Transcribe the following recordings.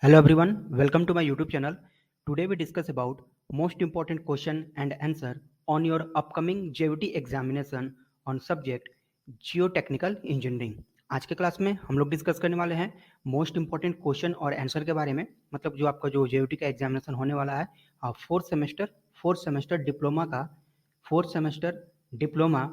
Hello everyone, welcome to my YouTube channel. Today we discuss about most important question and answer on your upcoming JVT examination on subject Geotechnical Engineering. आज के class में हम लोग discuss करने वाले हैं most important question और answer के बारे में। मतलब जो आपका जो जेवीटी का एग्जामिनेशन होने वाला है फोर्थ सेमेस्टर डिप्लोमा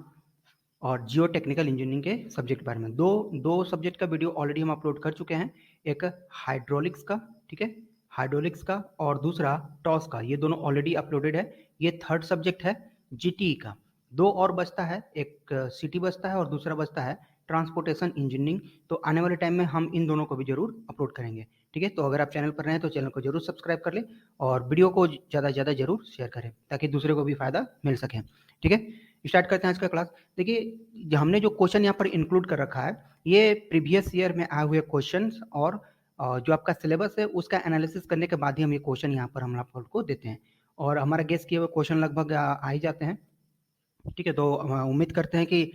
और जियो टेक्निकल इंजीनियरिंग के सब्जेक्ट के बारे में दो सब्जेक्ट का वीडियो ऑलरेडी हम अपलोड कर चुके हैं। एक हाइड्रोलिक्स का, ठीक है, हाइड्रोलिक्स का, और दूसरा टॉस का। ये दोनों ऑलरेडी अपलोडेड है। ये थर्ड सब्जेक्ट है जीटीई का। दो और बचता है, एक सिटी बचता है और दूसरा बचता है ट्रांसपोर्टेशन इंजीनियरिंग। तो आने वाले टाइम में हम इन दोनों को भी जरूर अपलोड करेंगे, ठीक है। तो अगर आप चैनल पर रहे हैं तो चैनल को जरूर सब्सक्राइब कर लें और वीडियो को ज़्यादा से ज़्यादा जरूर शेयर करें ताकि दूसरे को भी फायदा मिल सके, ठीक है। स्टार्ट करते हैं आज का क्लास। देखिए, हमने जो क्वेश्चन यहाँ पर इंक्लूड कर रखा है ये प्रीवियस ईयर में आए हुए क्वेश्चंस और जो आपका सिलेबस है उसका एनालिसिस करने के बाद ही हम ये क्वेश्चन यहाँ पर हम आपको देते हैं और हमारा गेस किए हुए क्वेश्चन लगभग आ ही जाते हैं, ठीक है। तो उम्मीद करते हैं कि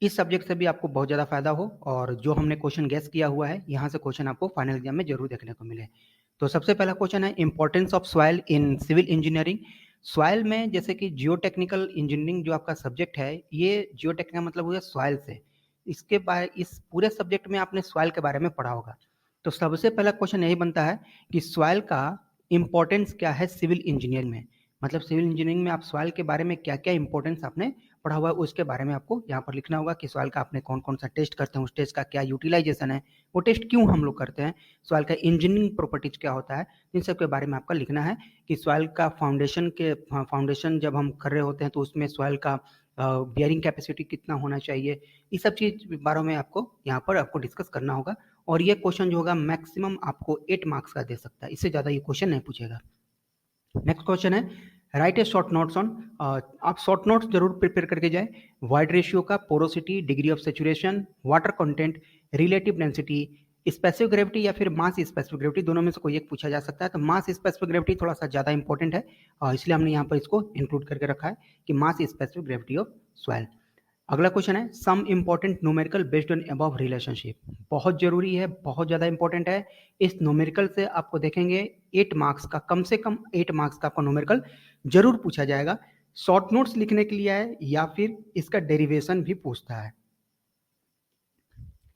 इस सब्जेक्ट से भी आपको बहुत ज़्यादा फायदा हो और जो हमने क्वेश्चन गेस किया हुआ है यहाँ से क्वेश्चन आपको फाइनल एग्जाम में जरूर देखने को मिले। तो सबसे पहला क्वेश्चन है importance of soil in civil engineering. Soil में जैसे कि जियोटेक्निकल इंजीनियरिंग जो आपका सब्जेक्ट है, ये जियोटेक्निकल मतलब हुआ सॉइल से। इसके बाद इस पूरे सब्जेक्ट में आपने सॉइल के बारे में पढ़ा होगा। तो सबसे पहला क्वेश्चन यही बनता है कि सॉइल का इंपॉर्टेंस क्या है सिविल इंजीनियरिंग में। मतलब सिविल इंजीनियरिंग में आप सॉइल के बारे में क्या क्या इंपॉर्टेंस आपने पढ़ा हुआ है उसके बारे में आपको यहाँ पर लिखना होगा कि सॉइल का आपने कौन कौन सा टेस्ट करते हैं, उस टेस्ट का क्या यूटिलाइजेशन है, वो टेस्ट क्यों हम लोग करते हैं, सॉइल का इंजीनियरिंग प्रॉपर्टीज क्या होता है, इन सब के बारे में आपका लिखना है। कि सॉइल का फाउंडेशन जब हम कर रहे होते हैं तो उसमें सॉइल का बियरिंग कैपेसिटी कितना होना चाहिए, इस सब चीज बारे में आपको यहाँ पर आपको डिस्कस करना होगा। और ये क्वेश्चन जो होगा मैक्सिमम आपको 8 मार्क्स का दे सकता है, इससे ज़्यादा ये क्वेश्चन नहीं पूछेगा। नेक्स्ट क्वेश्चन है right A short notes on. आप शॉर्ट नोट्स जरूर प्रिपेयर करके जाए। वाइड रेशियो का, porosity, degree of saturation, water content, relative density, specific gravity या फिर मास स्पेसिफिक ग्रेविटी, दोनों में से कोई एक पूछा जा सकता है। तो मास स्पेसिफिक ग्रेविटी थोड़ा सा ज़्यादा इंपॉर्टेंट है इसलिए हमने यहाँ पर इसको इंक्लूड करके रखा है कि mass specific gravity of soil. अगला क्वेश्चन है some important numerical based on above relationship. बहुत जरूरी है, बहुत ज़्यादा इंपॉर्टेंट है। इस न्यूमेरिकल से आपको देखेंगे 8 मार्क्स का, कम से कम 8 मार्क्स का आपको न्यूमेरिकल जरूर पूछा जाएगा। शॉर्ट नोट्स लिखने के लिए है या फिर इसका डेरिवेशन भी पूछता है,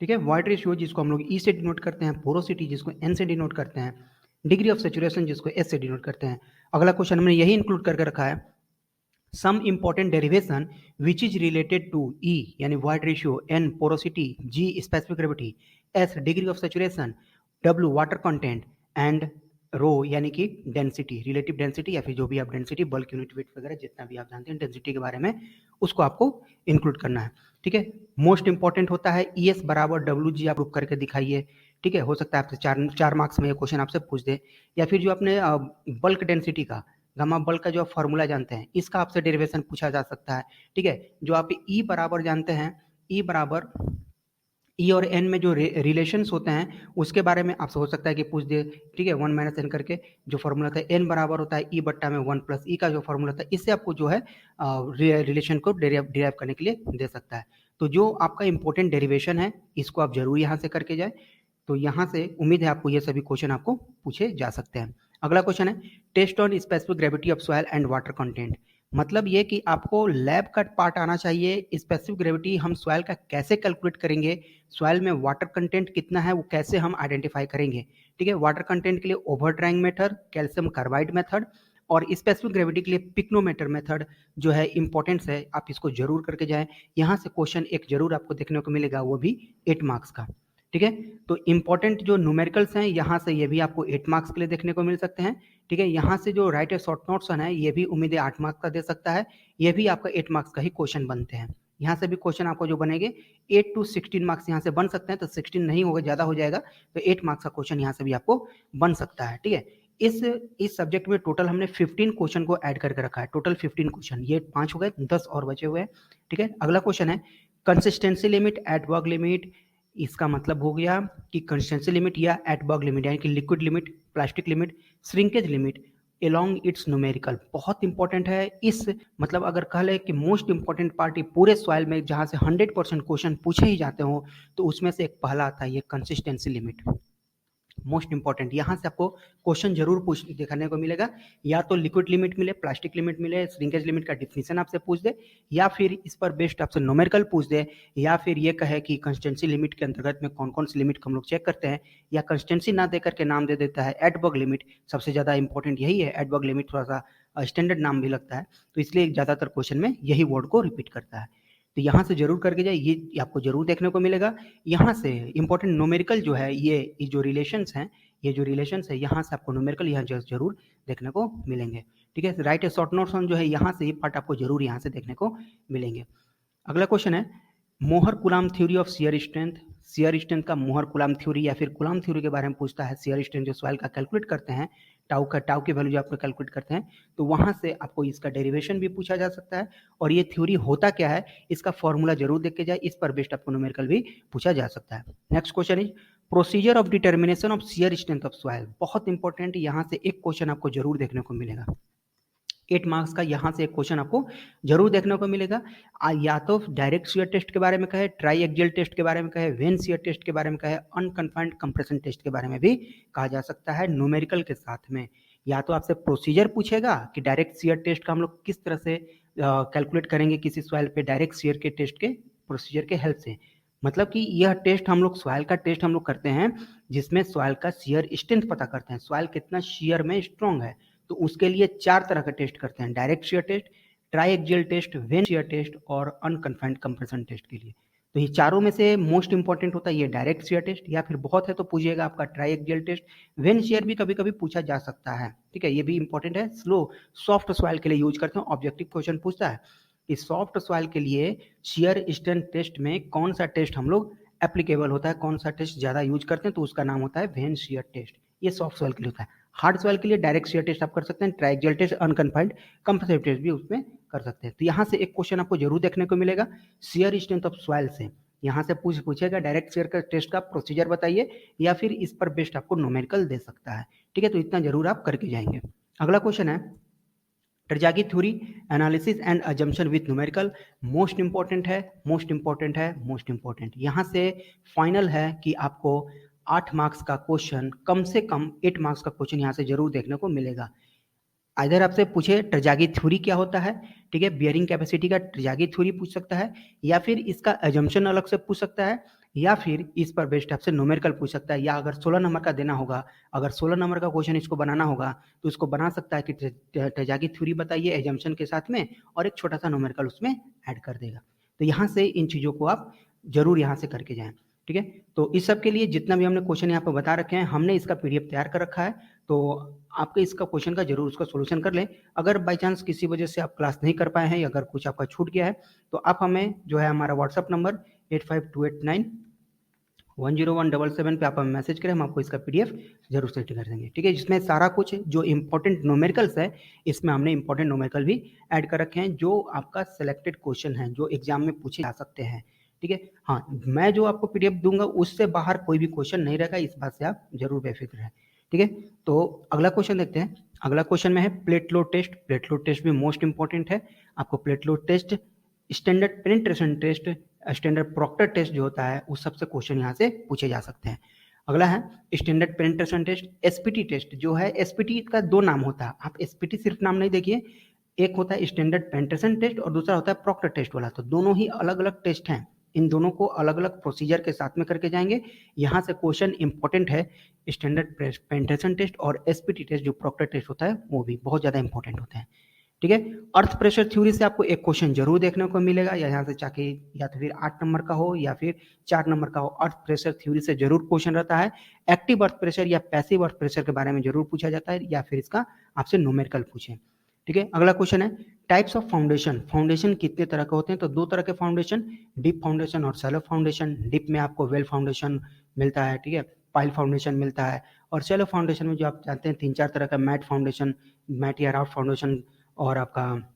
ठीक है। वाइड रेशियो जिसको हम लोग ई से डिनोट करते हैं, पोरोसिटी जिसको एन से डिनोट करते हैं, डिग्री ऑफ सेचुरेशन जिसको एस से डिनोट करते हैं। अगला क्वेश्चन हमने यही इंक्लूड करके रखा है some important derivation which is related to E यानी wide ratio, N porosity, G specific gravity, S degree of saturation, W water content and रो यानी कि डेंसिटी, रिलेटिव डेंसिटी या फिर जो भी आप डेंसिटी, बल्क यूनिट वेट वगैरह जितना भी आप जानते हैं डेंसिटी के बारे में, उसको आपको इंक्लूड करना है, ठीक है। मोस्ट इंपॉर्टेंट होता है ई एस बराबर डब्ल्यू जी, आप प्रूफ करके दिखाइए, ठीक है। हो सकता है आपसे चार मार्क्स में ये क्वेश्चन आपसे पूछ दे। या फिर जो आपने बल्क डेंसिटी का, गामा बल्क का जो आप फॉर्मूला जानते हैं, इसका आपसे डेरिवेशन पूछा जा सकता है, ठीक है। जो आप ई बराबर जानते हैं, ई बराबर ई और एन में जो रिलेशंस होते हैं उसके बारे में आपसे हो सकता है कि पूछ दे, ठीक है। 1 माइनस एन करके जो फॉर्मूला था, एन बराबर होता है ई बट्टा में 1 प्लस ई का जो फॉर्मूला था, इससे आपको जो है रिलेशन को डिराइव करने के लिए दे सकता है। तो जो आपका इंपॉर्टेंट डेरिवेशन है इसको आप जरूर यहाँ से करके जाए। तो यहाँ से उम्मीद है आपको ये सभी क्वेश्चन आपको पूछे जा सकते हैं। अगला क्वेश्चन है test on specific gravity of soil and water content. मतलब ये कि आपको लैब का पार्ट आना चाहिए। स्पेसिफिक ग्रेविटी हम सॉइल का कैसे कैलकुलेट करेंगे, सॉइल में वाटर कंटेंट कितना है वो कैसे हम आइडेंटिफाई करेंगे, ठीक है। वाटर कंटेंट के लिए over drawing method, calcium carbide method, और स्पेसिफिक ग्रेविटी के लिए पिक्नोमीटर मेथड जो है इंपॉर्टेंस है, आप इसको जरूर करके जाएं। यहाँ से क्वेश्चन एक जरूर आपको देखने को मिलेगा, वो भी 8 मार्क्स का, ठीक है। तो इंपॉर्टेंट जो न्यूमेरिकल्स हैं यहाँ से ये भी आपको 8 मार्क्स के लिए देखने को मिल सकते हैं, ठीक है। यहाँ से जो राइट ए शॉर्ट नोट्स है ये भी उम्मीद है 8 मार्क्स का दे सकता है, ये भी आपका 8 मार्क्स का ही क्वेश्चन बनते हैं। यहाँ से भी क्वेश्चन आपको जो बनेंगे 8 to 16 मार्क्स यहाँ से बन सकते हैं। तो 16 नहीं होगा, ज़्यादा हो जाएगा, तो 8 मार्क्स का क्वेश्चन यहाँ से भी आपको बन सकता है, ठीक है। इस सब्जेक्ट में टोटल हमने 15 क्वेश्चन को ऐड करके रखा है, टोटल 15 क्वेश्चन, ये 5 हो गए, 10 और बचे हुए हैं, ठीक है। अगला क्वेश्चन है consistency limit at work limit. इसका मतलब हो गया कि कंसिस्टेंसी लिमिट या एट बर्ग लिमिट यानी कि liquid limit, plastic limit, shrinkage limit along it's numerical. बहुत इंपॉर्टेंट है। इस मतलब अगर कह लें कि मोस्ट इंपॉर्टेंट पार्ट पूरे सॉइल में जहाँ से 100% क्वेश्चन पूछे ही जाते हो तो उसमें से एक पहला आता है ये कंसिस्टेंसी लिमिट। मोस्ट इंपॉर्टेंट, यहाँ से आपको क्वेश्चन जरूर पूछ देखने को मिलेगा, या तो लिक्विड लिमिट मिले, प्लास्टिक लिमिट मिले, श्रिंकेज लिमिट का डिफिनीशन आपसे पूछ दे, या फिर इस पर बेस्ड आपसे न्यूमेरिकल पूछ दे, या फिर ये कहे कि कंसिस्टेंसी लिमिट के अंतर्गत में कौन कौन सी लिमिट हम लोग चेक करते हैं, या कंसिस्टेंसी ना देकर के नाम दे देता है एडबर्ग लिमिट। सबसे ज़्यादा इंपॉर्टेंट यही है, एडबर्ग लिमिट थोड़ा सा स्टैंडर्ड नाम भी लगता है, तो इसलिए ज़्यादातर क्वेश्चन में यही वर्ड को रिपीट करता है। तो यहाँ से जरूर करके जाए, ये आपको जरूर देखने को मिलेगा। यहाँ से इंपॉर्टेंट न्यूमेरिकल जो है, ये जो रिलेशंस हैं, ये जो रिलेशंस है, यहाँ से आपको न्यूमेरिकल यहाँ जरूर देखने को मिलेंगे। ठीक है, right A short notes on जो है, यहाँ से ये पार्ट आपको जरूर यहाँ से देखने को मिलेंगे। अगला क्वेश्चन है मोहर कुलाम theory of shear strength. Shear strength का मोहर कुलाम थ्योरी या फिर कुलाम थ्योरी के बारे में पूछता है। शियर स्ट्रेंथ जो सॉइल का कैलकुलेट करते हैं, टाउ की वैल्यू जो आपको कैलकुलेट करते हैं, तो वहां से आपको इसका डेरिवेशन भी पूछा जा सकता है, और ये थ्योरी होता क्या है इसका फॉर्मूला जरूर देख के जाए, इस पर बेस्ड आपको न्यूमेरिकल भी पूछा जा सकता है। Next question is procedure of determination of shear strength of soil. बहुत इंपॉर्टेंट, यहाँ से एक क्वेश्चन आपको जरूर देखने को मिलेगा, 8 मार्क्स का यहाँ से एक क्वेश्चन आपको जरूर देखने को मिलेगा। या तो डायरेक्ट शियर टेस्ट के बारे में कहे, ट्राई एक्सियल टेस्ट के बारे में कहे, वेन शियर टेस्ट के बारे में कहे, अनकन्फाइंड कंप्रेशन टेस्ट के बारे में भी कहा जा सकता है न्यूमेरिकल के साथ में। या तो आपसे प्रोसीजर पूछेगा कि डायरेक्ट शियर टेस्ट का हम लोग किस तरह से कैलकुलेट करेंगे किसी सॉइल पे डायरेक्ट शियर के टेस्ट के प्रोसीजर के हेल्प से, मतलब कि यह टेस्ट हम लोग सॉइल का टेस्ट हम लोग करते हैं जिसमें सॉइल का शियर स्ट्रेंथ पता करते हैं, सॉइल कितना शियर में स्ट्रांग है। तो उसके लिए 4 तरह का टेस्ट करते हैं, direct shear test, triaxial test, vane shear test और अनकन्फाइंड कंप्रेशन टेस्ट के लिए। तो ये चारों में से मोस्ट इंपॉर्टेंट होता है ये डायरेक्ट शियर टेस्ट, या फिर बहुत है तो पूछिएगा आपका triaxial test. Vane shear भी कभी कभी पूछा जा सकता है, ठीक है, ये भी इंपॉर्टेंट है, स्लो सॉफ्ट सॉइल के लिए यूज करते हैं, ऑब्जेक्टिव क्वेश्चन पूछता है कि सॉफ्ट सॉइल के लिए शियर स्ट्रेंथ टेस्ट में कौन सा टेस्ट हम लोग एप्लीकेबल होता है, कौन सा टेस्ट ज्यादा यूज करते हैं, तो उसका नाम होता है वेन शियर टेस्ट। ये सॉफ्ट सॉइल के लिए होता है। हार्ड सॉइल के लिए डायरेक्ट शियर टेस्ट आप कर सकते हैं, triaxial test, unconfined compressive test भी उसमें कर सकते हैं। तो यहाँ से एक क्वेश्चन आपको जरूर देखने को मिलेगा शियर स्ट्रेंथ ऑफ सॉइल से, यहाँ से पूछेगा डायरेक्ट शियर का टेस्ट का प्रोसीजर बताइए, या फिर इस पर बेस्ड आपको न्यूमेरिकल दे सकता है। ठीक है, तो इतना जरूर आप करके जाएंगे। अगला क्वेश्चन है Terzaghi theory analysis and assumption with numerical. Most important है, मोस्ट इंपॉर्टेंट है, मोस्ट इंपॉर्टेंट। यहाँ से फाइनल है कि आपको 8 मार्क्स का क्वेश्चन, कम से कम 8 मार्क्स का क्वेश्चन यहाँ से जरूर देखने को मिलेगा। इधर आपसे पूछे टरजागी थ्योरी क्या होता है, ठीक है, बियरिंग कैपेसिटी का टरजागी थ्योरी पूछ सकता है, या फिर इसका अजम्पशन अलग से पूछ सकता है, या फिर इस पर बेस्ड आपसे न्यूमेरिकल पूछ सकता है, या अगर 16 नंबर का देना होगा, अगर 16 नंबर का क्वेश्चन इसको बनाना होगा तो इसको बना सकता है कि टरजागी थ्योरी बताइए एजम्पशन के साथ में, और एक छोटा सा न्यूमेरिकल उसमें ऐड कर देगा। तो यहाँ से इन चीज़ों को आप जरूर यहाँ से करके जाएं। ठीक है, तो इस सब के लिए जितना भी हमने क्वेश्चन यहाँ पर बता रखे हैं, हमने इसका पीडीएफ तैयार कर रखा है, तो आपके इसका क्वेश्चन का जरूर उसका सोल्यूशन कर लें। अगर बाई चांस किसी वजह से आप क्लास नहीं कर पाए हैं, या अगर कुछ आपका छूट गया है, तो आप हमें जो है हमारा व्हाट्सअप नंबर 8528910177 पे आप हमें मैसेज करें, हम आपको इसका पीडीएफ जरूर सेट कर देंगे। ठीक है, जिसमें सारा कुछ जो इंपॉर्टेंट न्यूमेरिकल्स है, इसमें हमने इंपॉर्टेंट न्यूमेरिकल भी ऐड कर रखे हैं, जो आपका सिलेक्टेड क्वेश्चन है, जो एग्जाम में पूछे जा सकते हैं। ठीक है, हाँ, मैं जो आपको पीडीएफ दूंगा उससे बाहर कोई भी क्वेश्चन नहीं रहेगा, इस बात से आप जरूर बेफिक्र हैं। ठीक है, तो अगला क्वेश्चन देखते हैं। अगला क्वेश्चन में है plate load test. Plate load test भी मोस्ट इंपॉर्टेंट है। आपको plate load test, standard penetration test, standard proctor test जो होता है, उस सबसे क्वेश्चन यहाँ से पूछे जा सकते हैं। अगला है standard penetration test. SPT test जो है, एसपीटी का 2 नाम होता है, आप एसपीटी सिर्फ नाम नहीं देखिए, एक होता है स्टैंडर्ड पेनिट्रेशन टेस्ट और दूसरा होता है प्रॉक्टर टेस्ट वाला। तो दोनों ही अलग अलग टेस्ट हैं, इन दोनों को अलग अलग प्रोसीजर के साथ में करके जाएंगे। यहाँ से क्वेश्चन इंपॉर्टेंट है, स्टैंडर्ड पेनिट्रेशन टेस्ट और एसपीटी टेस्ट जो प्रॉक्टर टेस्ट होता है, वो भी बहुत ज़्यादा इंपॉर्टेंट होते हैं। ठीक है, अर्थ प्रेशर थ्योरी से आपको एक क्वेश्चन जरूर देखने को मिलेगा, या यहाँ से चाहे या तो फिर 8 नंबर का हो या फिर 4 नंबर का हो, अर्थ प्रेशर थ्योरी से जरूर क्वेश्चन रहता है। एक्टिव अर्थ प्रेशर या पैसिव अर्थ प्रेशर के बारे में जरूर पूछा जाता है, या फिर इसका आपसे न्यूमेरिकल पूछे। ठीक है, अगला क्वेश्चन है टाइप्स ऑफ फाउंडेशन। फाउंडेशन कितने तरह के होते हैं, तो 2 तरह के फाउंडेशन, डीप फाउंडेशन और शैलो फाउंडेशन। डीप में आपको वेल फाउंडेशन मिलता है, ठीक है, पाइल फाउंडेशन मिलता है, और शैलो फाउंडेशन में जो आप जानते हैं 3-4 तरह का मैट फाउंडेशन, मैट या राउट फाउंडेशन, और आपका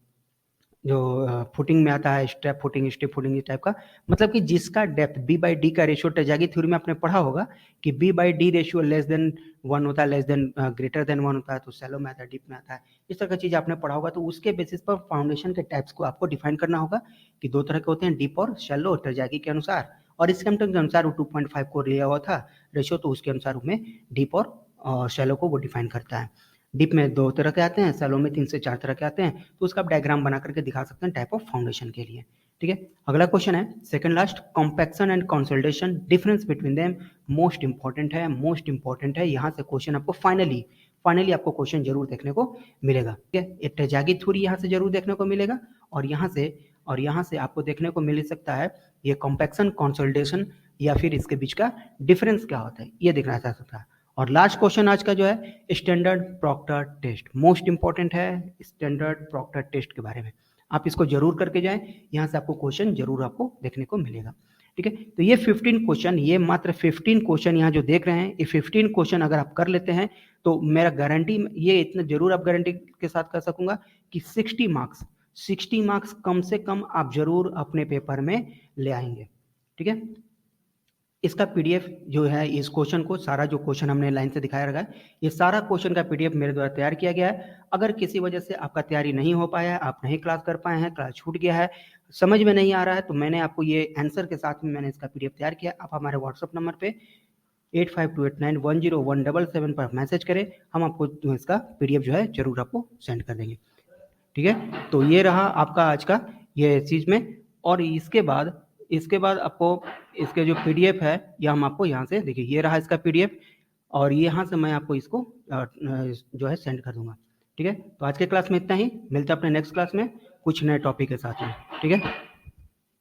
जो फुटिंग में आता है स्टेप फुटिंग, स्टेप फुटिंग, इस टाइप का, मतलब कि जिसका डेप्थ B/D का रेशियो, टरजागी थ्योरी में आपने पढ़ा होगा कि B/D रेशियो लेस देन 1 होता है, लेस देन ग्रेटर देन 1 होता है, तो शैलो में आता है, डीप में आता है, इस तरह की चीज़ आपने पढ़ा होगा। तो उसके बेसिस पर फाउंडेशन के टाइप्स को आपको डिफाइन करना होगा कि 2 तरह के होते हैं, डीप और शैलो टरजागी के अनुसार, और इसके अनुसार वो 2.5 को लिया हुआ था रेशियो, तो उसके अनुसार उसमें डीप और शैलो को वो डिफाइन करता है। डीप में 2 तरह के आते हैं, शैलो में 3 से 4 तरह के आते हैं, तो उसका आप डायग्राम बना करके दिखा सकते हैं टाइप ऑफ फाउंडेशन के लिए। ठीक है, अगला क्वेश्चन है second last, compaction and consolidation, difference between them most important है। यहाँ से क्वेश्चन आपको फाइनली आपको क्वेश्चन जरूर देखने को मिलेगा। ठीक है, एक ट्रेजागी थ्योरी यहाँ से जरूर देखने को मिलेगा, और यहाँ से आपको देखने को मिल सकता है ये कॉम्पैक्शन, कंसोलिडेशन, या फिर इसके बीच का डिफरेंस क्या होता है, ये देखना चाह सकता है। और लास्ट क्वेश्चन आज का जो है standard proctor test, most important है स्टैंडर्ड प्रॉक्टर टेस्ट के बारे में। आप इसको जरूर करके जाएं, यहाँ से आपको क्वेश्चन जरूर आपको देखने को मिलेगा। ठीक है, तो ये 15 क्वेश्चन, ये मात्र 15 क्वेश्चन यहाँ जो देख रहे हैं, ये 15 क्वेश्चन अगर आप कर लेते हैं तो मेरा गारंटी, ये इतना जरूर आप गारंटी के साथ कर सकूंगा कि 60 मार्क्स कम से कम आप जरूर अपने पेपर में ले आएंगे। ठीक है, इसका पीडीएफ जो है, इस क्वेश्चन को, सारा जो क्वेश्चन हमने लाइन से दिखाया रखा है, ये सारा क्वेश्चन का पीडीएफ मेरे द्वारा तैयार किया गया है। अगर किसी वजह से आपका तैयारी नहीं हो पाया है, आप नहीं क्लास कर पाए हैं, क्लास छूट गया है, समझ में नहीं आ रहा है, तो मैंने आपको ये आंसर के साथ में मैंने इसका पीडीएफ तैयार किया। आप हमारे व्हाट्सअप नंबर पे 8528910177 पर मैसेज करें, हम आपको इसका पीडीएफ जो है जरूर आपको सेंड कर देंगे। ठीक है, तो ये रहा आपका आज का ये चीज में। और इसके बाद आपको इसके जो पीडीएफ है, ये हम आपको यहाँ से देखिए, ये रहा इसका पीडीएफ, और यहाँ से मैं आपको इसको जो है सेंड कर दूंगा। ठीक है, तो आज के क्लास में इतना ही, मिलते हैं अपने नेक्स्ट क्लास में कुछ नए टॉपिक के साथ में। ठीक है।